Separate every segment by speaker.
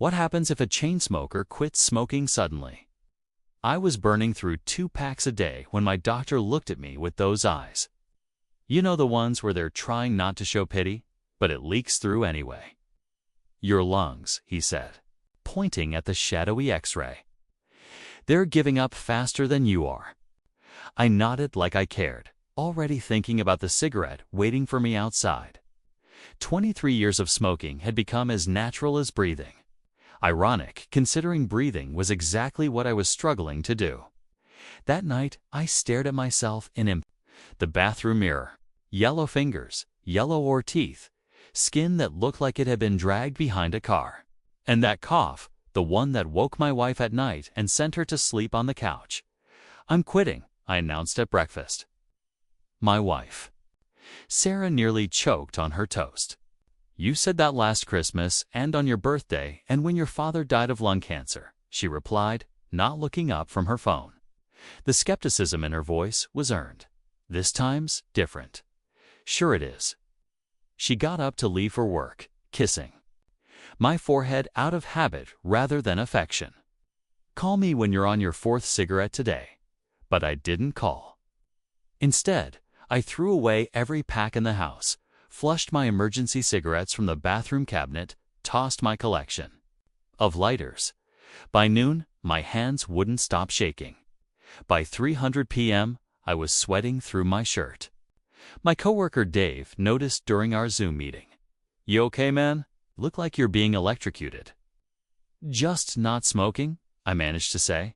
Speaker 1: What happens if a chain smoker quits smoking suddenly? I was burning through 2 packs a day when my doctor looked at me with those eyes. You know, the ones where they're trying not to show pity, but it leaks through anyway. Your lungs, he said, pointing at the shadowy X-ray. They're giving up faster than you are. I nodded like I cared, already thinking about the cigarette waiting for me outside. 23 years of smoking had become as natural as breathing. Ironic, considering breathing was exactly what I was struggling to do. That night, I stared at myself in the bathroom mirror. Yellow fingers, yellow teeth, skin that looked like it had been dragged behind a car. And that cough, the one that woke my wife at night and sent her to sleep on the couch. I'm quitting, I announced at breakfast. My wife. Sarah nearly choked on her toast. You said that last Christmas and on your birthday and when your father died of lung cancer, she replied, not looking up from her phone. The skepticism in her voice was earned. This time's different. Sure it is. She got up to leave for work, kissing my forehead out of habit rather than affection. Call me when you're on your 4th cigarette today. But I didn't call. Instead, I threw away every pack in the house, flushed my emergency cigarettes from the bathroom cabinet, tossed my collection of lighters. By noon, my hands wouldn't stop shaking. By 3:00 p.m., I was sweating through my shirt. My coworker Dave noticed during our Zoom meeting. You okay, man? Look like you're being electrocuted. Just not smoking, I managed to say.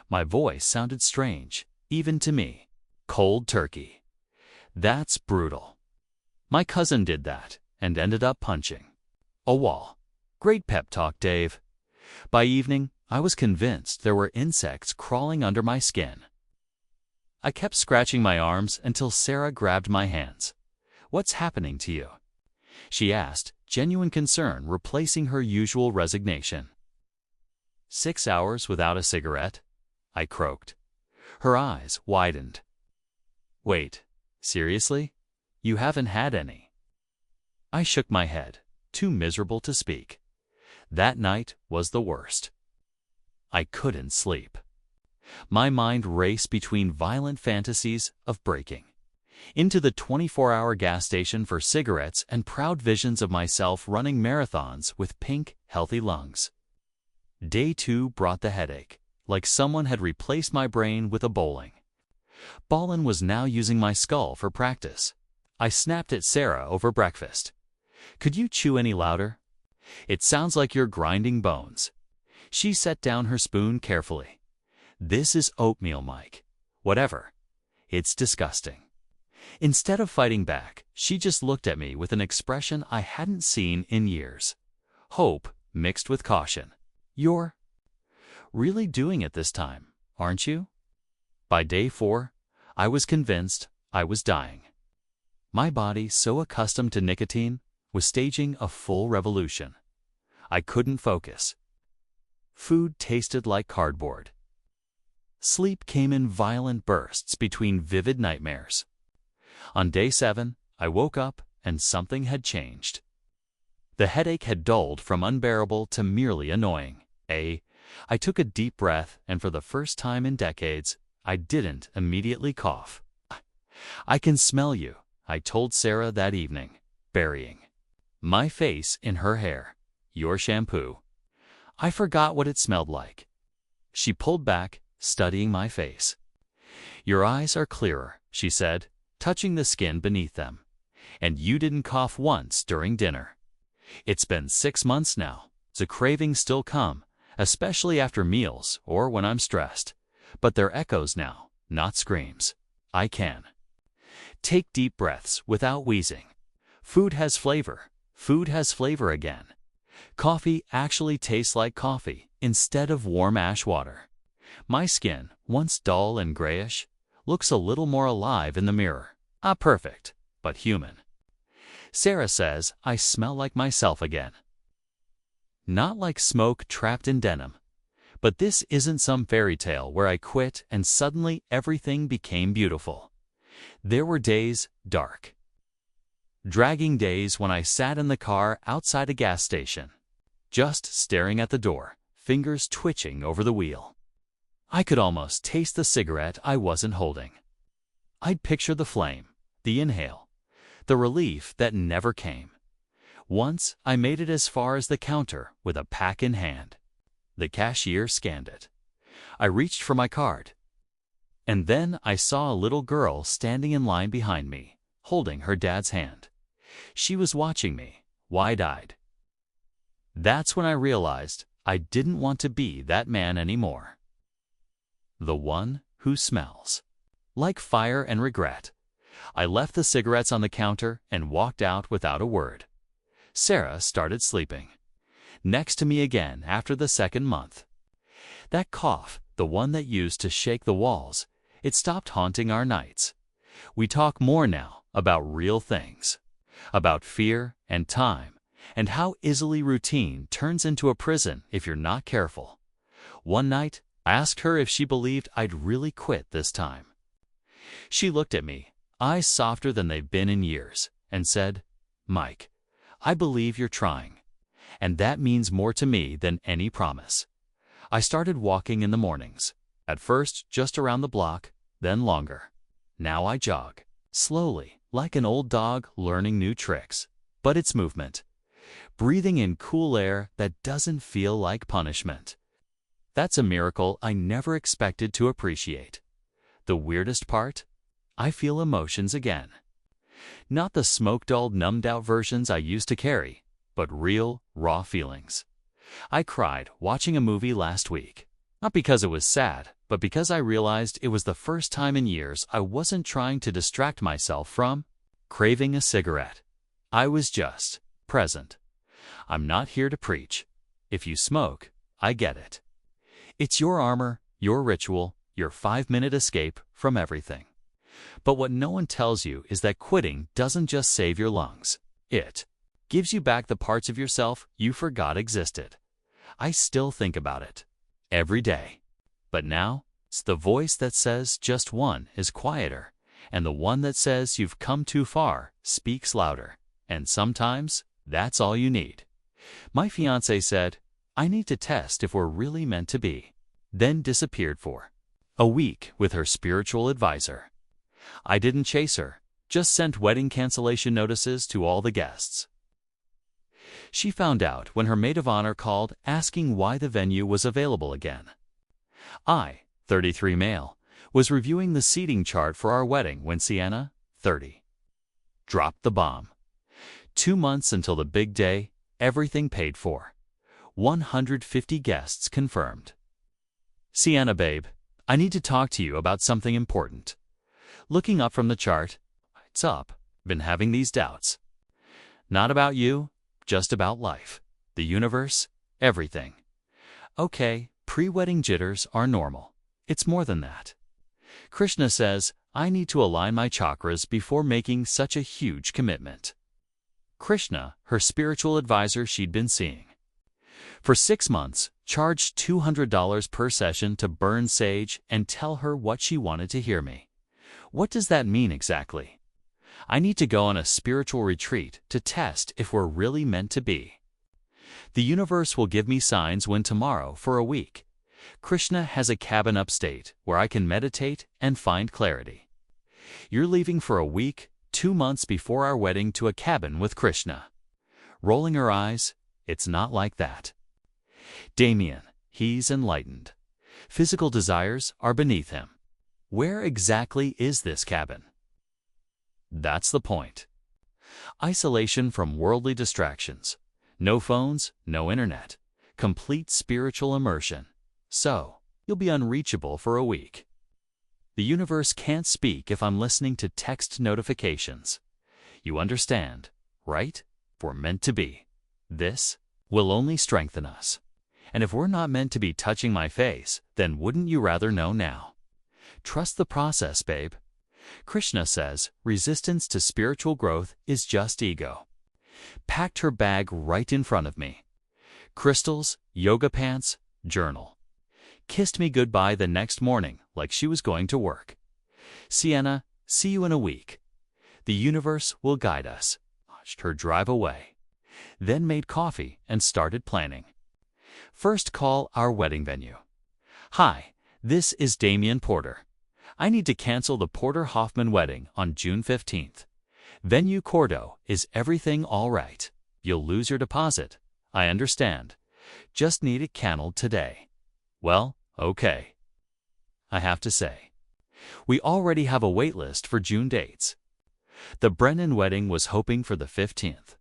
Speaker 1: My voice sounded strange, even to me. Cold turkey. That's brutal. My cousin did that and ended up punching a wall. Great pep talk, Dave. By evening, I was convinced there were insects crawling under my skin. I kept scratching my arms until Sarah grabbed my hands. What's happening to you? She asked, genuine concern replacing her usual resignation. 6 hours without a cigarette? I croaked. Her eyes widened. Wait, seriously? You haven't had any? I shook my head, too miserable to speak. That night was the worst. I couldn't sleep. My mind raced between violent fantasies of breaking into the 24-hour gas station for cigarettes and proud visions of myself running marathons with pink, healthy lungs. Day 2 brought the headache, like someone had replaced my brain with a bowling ball and was now using my skull for practice. I snapped at Sarah over breakfast. Could you chew any louder? It sounds like you're grinding bones. She set down her spoon carefully. This is oatmeal, Mike. Whatever. It's disgusting. Instead of fighting back, she just looked at me with an expression I hadn't seen in years. Hope mixed with caution. You're really doing it this time, aren't you? By day 4, I was convinced I was dying. My body, so accustomed to nicotine, was staging a full revolution. I couldn't focus. Food tasted like cardboard. Sleep came in violent bursts between vivid nightmares. On day 7, I woke up and something had changed. The headache had dulled from unbearable to merely annoying. I took a deep breath, and for the first time in decades, I didn't immediately cough. I can smell you, I told Sarah that evening, burying my face in her hair. Your shampoo. I forgot what it smelled like. She pulled back, studying my face. Your eyes are clearer, she said, touching the skin beneath them. And you didn't cough once during dinner. It's been 6 months now. The cravings still come, especially after meals or when I'm stressed. But they're echoes now, not screams. I can take deep breaths without wheezing. Food has flavor. Food has flavor again. Coffee actually tastes like coffee instead of warm ash water. My skin, once dull and grayish, looks a little more alive in the mirror. Not perfect, but human. Sarah says I smell like myself again. Not like smoke trapped in denim. But this isn't some fairy tale where I quit and suddenly everything became beautiful. There were days, dragging days when I sat in the car outside a gas station, just staring at the door, fingers twitching over the wheel. I could almost taste the cigarette I wasn't holding. I'd picture the flame, the inhale, the relief that never came. Once I made it as far as the counter with a pack in hand. The cashier scanned it. I reached for my card. And then I saw a little girl standing in line behind me, holding her dad's hand. She was watching me, wide-eyed. That's when I realized I didn't want to be that man anymore. The one who smells. Like fire and regret, I left the cigarettes on the counter and walked out without a word. Sarah started sleeping. Next to me again after the second month. That cough, the one that used to shake the walls, it stopped haunting our nights. We talk more now about real things. About fear and time, and how easily routine turns into a prison if you're not careful. One night, I asked her if she believed I'd really quit this time. She looked at me, eyes softer than they've been in years, and said, "Mike, I believe you're trying, and that means more to me than any promise." I started walking in the mornings, at first just around the block, then longer. Now I jog, slowly, like an old dog learning new tricks, but it's movement. Breathing in cool air that doesn't feel like punishment. That's a miracle I never expected to appreciate. The weirdest part? I feel emotions again. Not the smoke-dulled, numbed-out versions I used to carry, but real, raw feelings. I cried watching a movie last week. Not because it was sad, but because I realized it was the first time in years I wasn't trying to distract myself from craving a cigarette. I was just present. I'm not here to preach. If you smoke, I get it. It's your armor, your ritual, your 5-minute escape from everything. But what no one tells you is that quitting doesn't just save your lungs. It gives you back the parts of yourself you forgot existed. I still think about it every day. But now, it's the voice that says just one is quieter, and the one that says you've come too far speaks louder. And sometimes, that's all you need. My fiancé said, I need to test if we're really meant to be. Then disappeared for a week with her spiritual advisor. I didn't chase her, just sent wedding cancellation notices to all the guests. She found out when her maid of honor called asking why the venue was available again. I, 33 male, was reviewing the seating chart for our wedding when Sienna, 30, dropped the bomb. 2 months until the big day, everything paid for. 150 guests confirmed. Sienna, babe, I need to talk to you about something important. Looking up from the chart, it's up. Been having these doubts. Not about you, just about life, the universe, everything. Okay, pre-wedding jitters are normal. It's more than that. Krishna says I need to align my chakras before making such a huge commitment. Krishna, her spiritual advisor she'd been seeing. For 6 months, charged $200 per session to burn sage and tell her what she wanted to hear me. What does that mean exactly? I need to go on a spiritual retreat to test if we're really meant to be. The universe will give me signs when tomorrow for a week. Krishna has a cabin upstate where I can meditate and find clarity. You're leaving for a week, 2 months before our wedding to a cabin with Krishna. Rolling her eyes, it's not like that. Damien, he's enlightened. Physical desires are beneath him. Where exactly is this cabin? That's the point. Isolation from worldly distractions. No phones, no internet. Complete spiritual immersion. So, you'll be unreachable for a week. The universe can't speak if I'm listening to text notifications. You understand, right? We're meant to be. This will only strengthen us. And if we're not meant to be touching my face, then wouldn't you rather know now? Trust the process, babe. Krishna says resistance to spiritual growth is just ego. Packed her bag right in front of me. Crystals, yoga pants, journal. Kissed me goodbye the next morning like she was going to work. Sienna, see you in a week. The universe will guide us. Watched her drive away. Then made coffee and started planning. First, call our wedding venue. Hi, this is Damian Porter. I need to cancel the Porter Hoffman wedding on June 15th. Venue Cordo, is everything all right? You'll lose your deposit. I understand. Just need it canceled today. Well, okay. I have to say, we already have a wait list for June dates. The Brennan wedding was hoping for the 15th.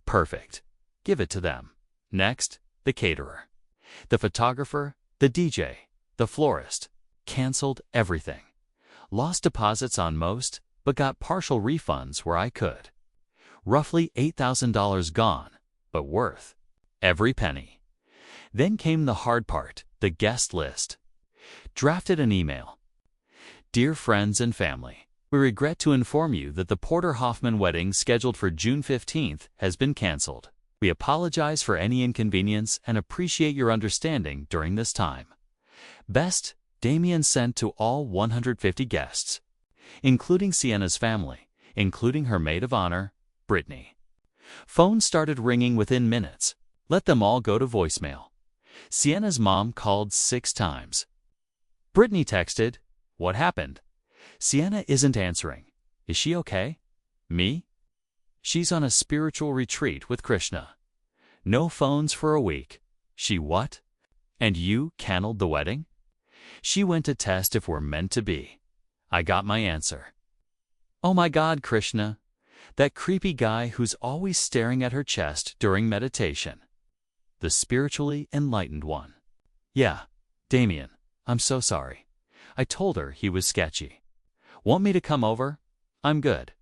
Speaker 1: Perfect. Give it to them. Next, the caterer, the photographer, the DJ, the florist. Canceled everything. Lost deposits on most, but got partial refunds where I could. Roughly $8,000 gone, but worth every penny. Then came the hard part, the guest list. Drafted an email. Dear friends and family, we regret to inform you that the Porter Hoffman wedding scheduled for June 15th has been canceled. We apologize for any inconvenience and appreciate your understanding during this time. Best, Damian sent to all 150 guests, including Sienna's family, including her maid of honor, Brittany. Phone started ringing within minutes. Let them all go to voicemail. Sienna's mom called 6 times. Brittany texted, "What happened?" Sienna isn't answering. Is she okay? Me? She's on a spiritual retreat with Krishna. No phones for a week. She what? And you canceled the wedding? She went to test if we're meant to be. I got my answer. Oh my God, Krishna. That creepy guy who's always staring at her chest during meditation. The spiritually enlightened one. Yeah, Damian, I'm so sorry. I told her he was sketchy. Want me to come over? I'm good.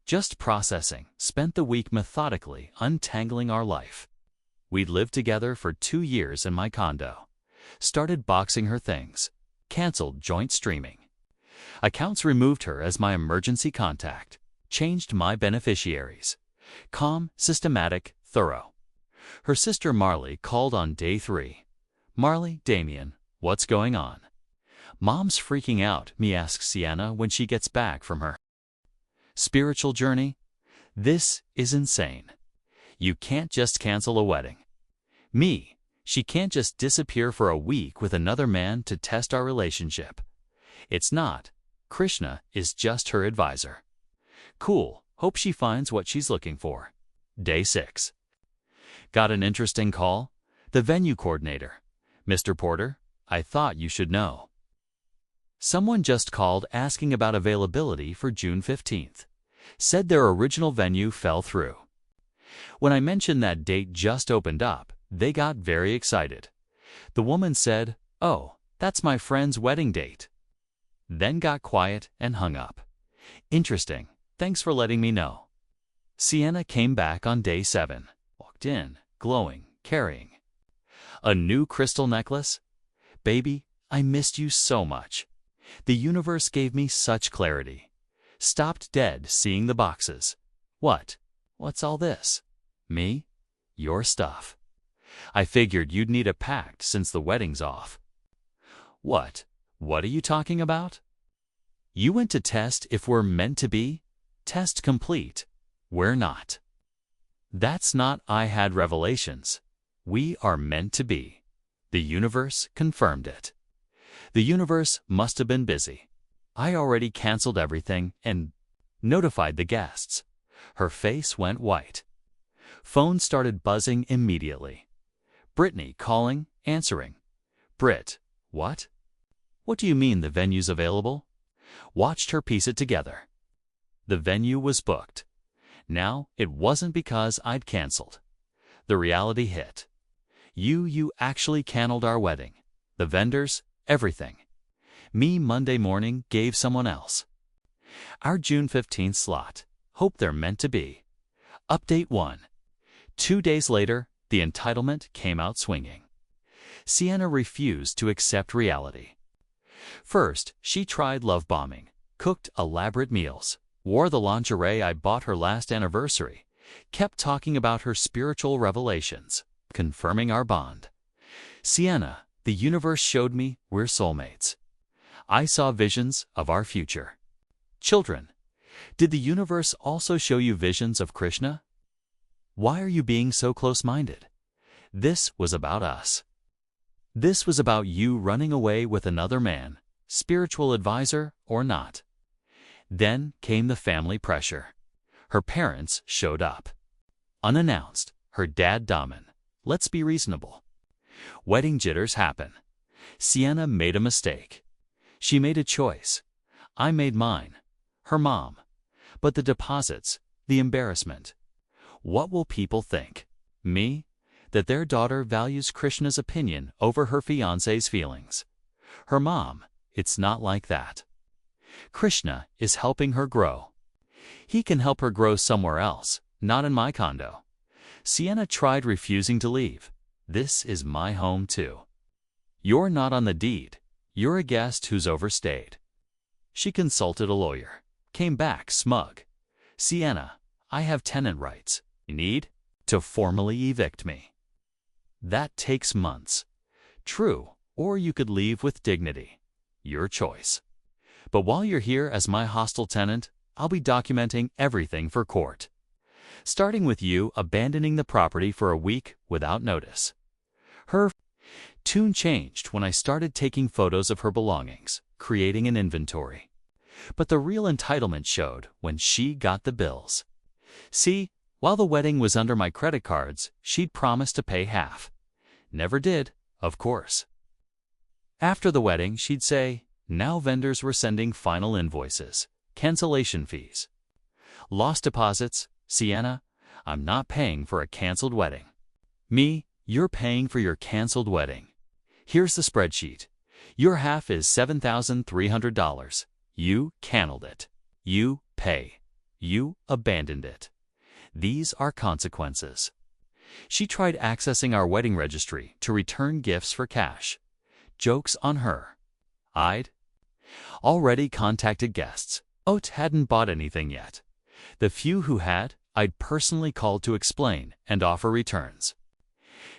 Speaker 1: Just processing. Spent the week methodically untangling our life. We'd lived together for 2 years in my condo. Started boxing her things. Canceled joint streaming. Accounts removed her as my emergency contact. Changed my beneficiaries. Calm, systematic, thorough. Her sister Marley called on day 3. Marley, Damian, what's going on? Mom's freaking out, me asks Sienna when she gets back from her spiritual journey. This is insane. You can't just cancel a wedding. Me, she can't just disappear for a week with another man to test our relationship. It's not. Krishna is just her advisor. Cool, hope she finds what she's looking for. Day 6. Got an interesting call? The venue coordinator. Mr. Porter, I thought you should know. Someone just called asking about availability for June 15th. Said their original venue fell through. When I mentioned that date just opened up, they got very excited. The woman said, "Oh, that's my friend's wedding date." Then got quiet and hung up. Interesting. Thanks for letting me know. Sienna came back on day 7. Walked in, glowing, carrying a new crystal necklace. Baby, I missed you so much. The universe gave me such clarity. Stopped dead seeing the boxes. What's all this? Me? Your stuff. I figured you'd need a pact since the wedding's off. What are you talking about? You went to test if we're meant to be? Test complete. We're not. That's not I had revelations. We are meant to be. The universe confirmed it. The universe must have been busy. I already canceled everything and notified the guests. Her face went white. Phone started buzzing immediately. Brittany calling, answering. Britt, what? What do you mean the venue's available? Watched her piece it together. The venue was booked. Now, it wasn't because I'd canceled. The reality hit. You actually canceled our wedding. The vendors, everything. Me Monday morning gave someone else. Our June 15th slot. Hope they're meant to be. Update 1. 2 days later, the entitlement came out swinging. Sienna refused to accept reality. First, she tried love bombing, cooked elaborate meals, wore the lingerie I bought her last anniversary, kept talking about her spiritual revelations, confirming our bond. Sienna, the universe showed me we're soulmates. I saw visions of our future. Children, did the universe also show you visions of Krishna? Why are you being so close-minded? This was about us. This was about you running away with another man, spiritual advisor or not. Then came the family pressure. Her parents showed up. Unannounced, her dad domin. Let's be reasonable. Wedding jitters happen. Sienna made a mistake. She made a choice. I made mine. Her mom. But the deposits, the embarrassment. What will people think? Me? That their daughter values Krishna's opinion over her fiancé's feelings. Her mom, it's not like that. Krishna is helping her grow. He can help her grow somewhere else, not in my condo. Sienna tried refusing to leave. This is my home too. You're not on the deed. You're a guest who's overstayed. She consulted a lawyer. Came back smug. Sienna, I have tenant rights. You need to formally evict me. That takes months. True, or you could leave with dignity. Your choice. But while you're here as my hostile tenant, I'll be documenting everything for court. Starting with you abandoning the property for a week without notice. Her tune changed when I started taking photos of her belongings, creating an inventory. But the real entitlement showed when she got the bills. See, while the wedding was under my credit cards, she'd promised to pay half. Never did, of course. After the wedding, she'd say, now vendors were sending final invoices, cancellation fees. Lost deposits, Sienna, I'm not paying for a canceled wedding. Me, you're paying for your canceled wedding. Here's the spreadsheet. Your half is $7,300. You canceled it. You pay. You abandoned it. These are consequences. She tried accessing our wedding registry to return gifts for cash. Joke's on her. I'd already contacted guests. Oat hadn't bought anything yet. The few who had, I'd personally called to explain and offer returns.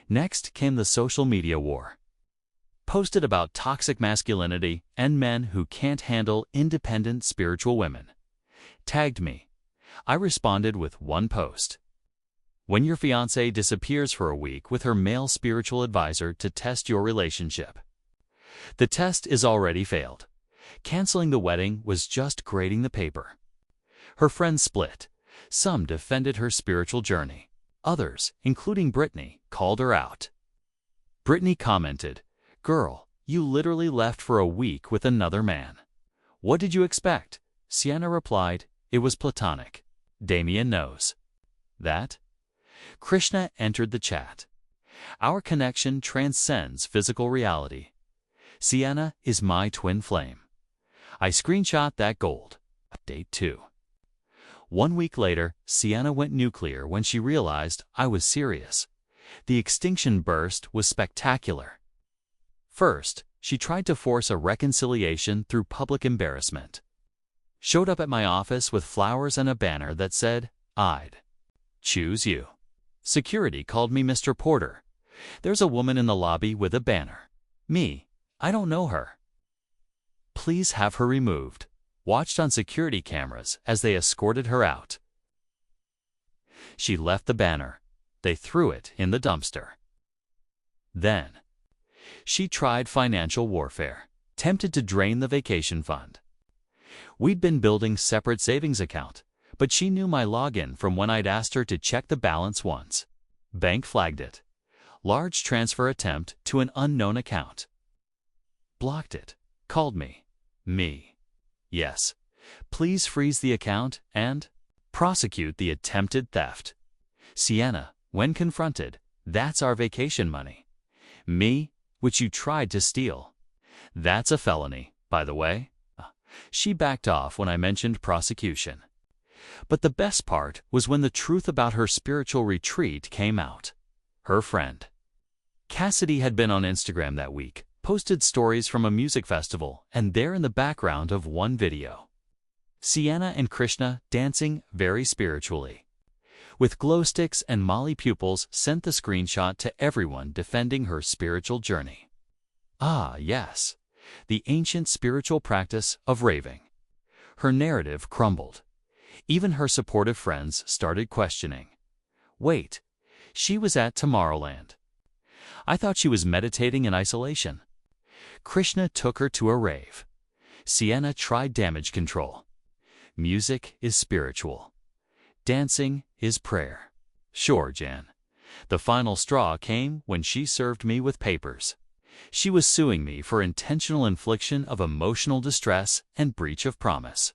Speaker 1: Next came the social media war. Posted about toxic masculinity and men who can't handle independent spiritual women. Tagged me. I responded with one post. When your fiancé disappears for a week with her male spiritual advisor to test your relationship. The test is already failed. Canceling the wedding was just grading the paper. Her friends split. Some defended her spiritual journey. Others, including Brittany, called her out. Brittany commented, "Girl, you literally left for a week with another man. What did you expect?" Sienna replied, "It was platonic. Damien knows." That? Krishna entered the chat. Our connection transcends physical reality. Sienna is my twin flame. I screenshot that gold. Update 2. 1 week later, Sienna went nuclear when she realized I was serious. The extinction burst was spectacular. First, she tried to force a reconciliation through public embarrassment. Showed up at my office with flowers and a banner that said, "I'd choose you." Security called me Mr. Porter. There's a woman in the lobby with a banner. Me, I don't know her. Please have her removed. Watched on security cameras as they escorted her out. She left the banner. They threw it in the dumpster. Then, she tried financial warfare, tempted to drain the vacation fund. We'd been building separate savings account, but she knew my login from when I'd asked her to check the balance once. Bank flagged it. Large transfer attempt to an unknown account. Blocked it. Called me. Me. Yes. Please freeze the account and prosecute the attempted theft. Sienna, when confronted, that's our vacation money. Me, which you tried to steal. That's a felony, by the way. She backed off when I mentioned prosecution. But the best part was when the truth about her spiritual retreat came out. Her friend Cassidy had been on Instagram that week, posted stories from a music festival, and there in the background of one video, Sienna and Krishna dancing very spiritually. With glow sticks and Molly pupils, sent the screenshot to everyone defending her spiritual journey. Ah, yes, the ancient spiritual practice of raving. Her narrative crumbled. Even her supportive friends started questioning. Wait, she was at Tomorrowland. I thought she was meditating in isolation. Krishna took her to a rave. Sienna tried damage control. Music is spiritual. Dancing is prayer. Sure, Jan. The final straw came when she served me with papers. She was suing me for intentional infliction of emotional distress and breach of promise.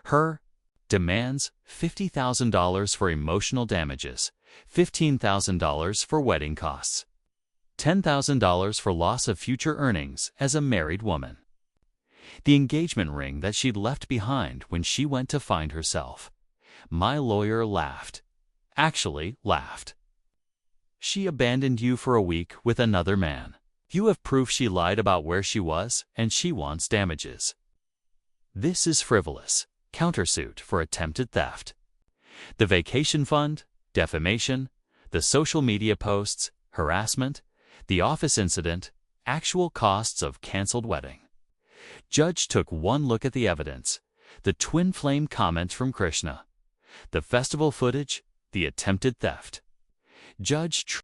Speaker 1: Her demands $50,000 for emotional damages, $15,000 for wedding costs, $10,000 for loss of future earnings as a married woman. The engagement ring that she'd left behind when she went to find herself. My lawyer laughed. Actually laughed. She abandoned you for a week with another man. You have proof she lied about where she was, and she wants damages. This is frivolous. Countersuit for attempted theft. The vacation fund, defamation, the social media posts, harassment, the office incident, actual costs of canceled wedding. Judge took one look at the evidence, the twin flame comments from Krishna, the festival footage, the attempted theft. Judge,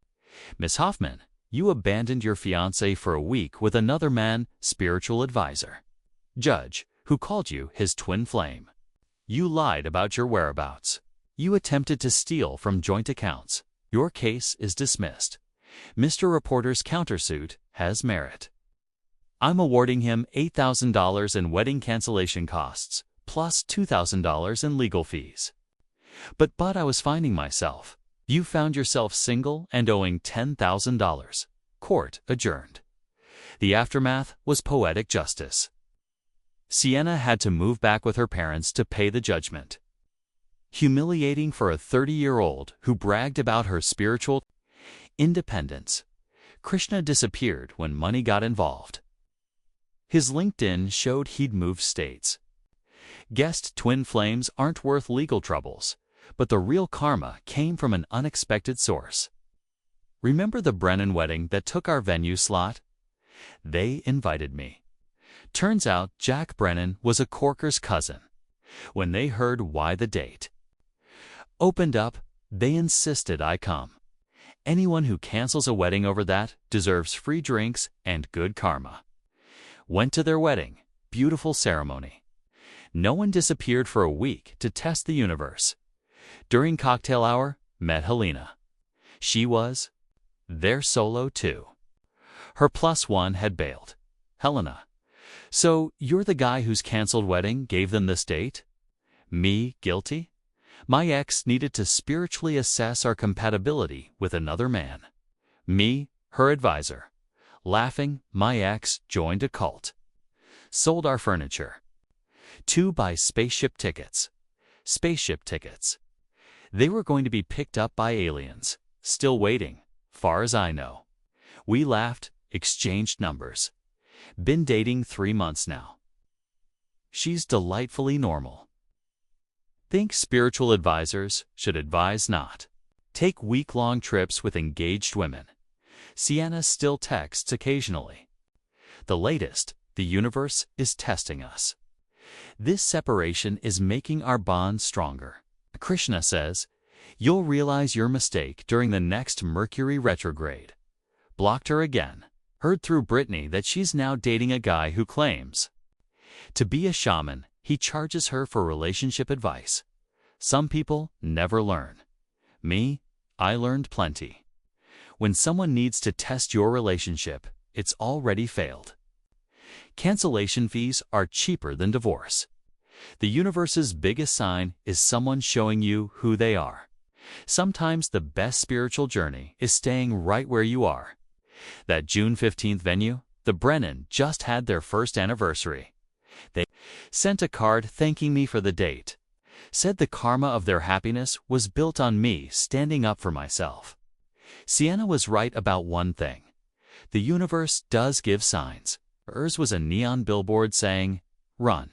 Speaker 1: Miss Hoffman, you abandoned your fiancé for a week with another man, spiritual advisor. Judge, who called you his twin flame. You lied about your whereabouts. You attempted to steal from joint accounts. Your case is dismissed. Mr. Reporter's countersuit has merit. I'm awarding him $8,000 in wedding cancellation costs, plus $2,000 in legal fees. But I was finding myself. You found yourself single and owing $10,000. Court adjourned. The aftermath was poetic justice. Sienna had to move back with her parents to pay the judgment. Humiliating for a 30-year-old who bragged about her spiritual independence. Krishna disappeared when money got involved. His LinkedIn showed he'd moved states. Guessed twin flames aren't worth legal troubles, but the real karma came from an unexpected source. Remember the Brennan wedding that took our venue slot? They invited me. Turns out Jack Brennan was a Corker's cousin. When they heard why the date opened up, they insisted I come. Anyone who cancels a wedding over that deserves free drinks and good karma. Went to their wedding, beautiful ceremony. No one disappeared for a week to test the universe. During cocktail hour, met Helena. She was there solo too. Her +1 had bailed. Helena. So you're the guy whose canceled wedding gave them this date? Me guilty? My ex needed to spiritually assess our compatibility with another man. Me, her advisor. Laughing, my ex joined a cult. Sold our furniture. To buy spaceship tickets. Spaceship tickets. They were going to be picked up by aliens. Still waiting, far as I know. We laughed, exchanged numbers. Been dating 3 months now. She's delightfully normal. Think spiritual advisors should advise not. Take week-long trips with engaged women. Sienna still texts occasionally. The latest, the universe is testing us. This separation is making our bond stronger. Krishna says, you'll realize your mistake during the next Mercury retrograde. Blocked her again. Heard through Brittany that she's now dating a guy who claims to be a shaman. He charges her for relationship advice. Some people never learn. Me, I learned plenty. When someone needs to test your relationship, it's already failed. Cancellation fees are cheaper than divorce. The universe's biggest sign is someone showing you who they are. Sometimes the best spiritual journey is staying right where you are. That June 15th venue, the Brennan just had their first anniversary. They sent a card thanking me for the date. Said the karma of their happiness was built on me standing up for myself. Sienna was right about one thing. The universe does give signs. Hers was a neon billboard saying, "Run."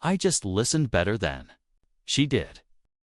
Speaker 1: I just listened better then. She did.